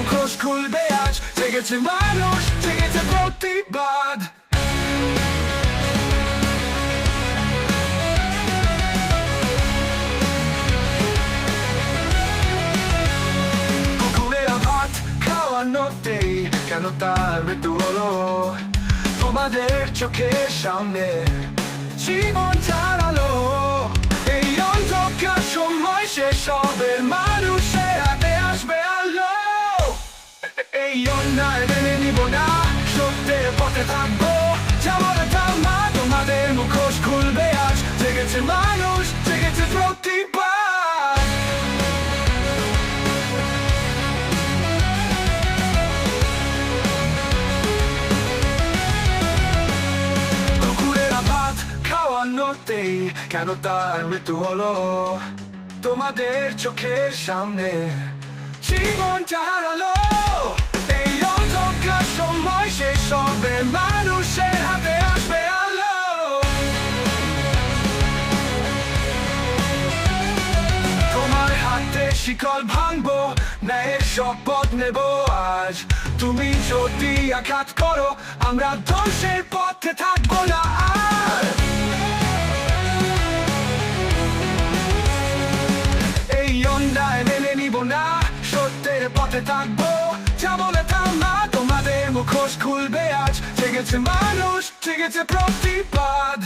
মুখোশ খুলবে আজ, জেগেছে মানুষ, জেগেছে প্রতিবাদ। কুকুরেরা ভাত খাওয়ানোতেই কেন তার মৃত্যু হলো? তোমাদের চোখের সামনে জীবন হারালো। এই অন্ধকার সময় শেষ হবে, মানুষের হাতে আসবে আলো। এই অন্যায় মেনে নিব না, সত্যের পথে থাকবো। যাবার থামা, তোমাদের মুখোশ খুলবে আজ, জেগেছে মানুষ, জেগেছে প্রতিবাদ। কুকুরেরা ভাত খাওয়ানোতেই কেন তার মৃত্যু হলো? তোমাদের চোখের সামনে জীবন হারালো। এই অন্ধকার সময় শেষ হবে, মানুষের হাতে আসবে আলো। তোমার হাতে শিকল ভাঙবো, ন্যায়ের শপথ নেব আজ। তুমি যদি আঘাত করো, আমরা ধ্বংসের পথে থাকবো না আর। এই অন্যায় মেনে নিব না, সত্যের পথে থাকবো। যা বলে থামা, তোমাদের মুখোশ খুলবে আজ, জেগেছে মানুষ, জেগেছে প্রতিবাদ।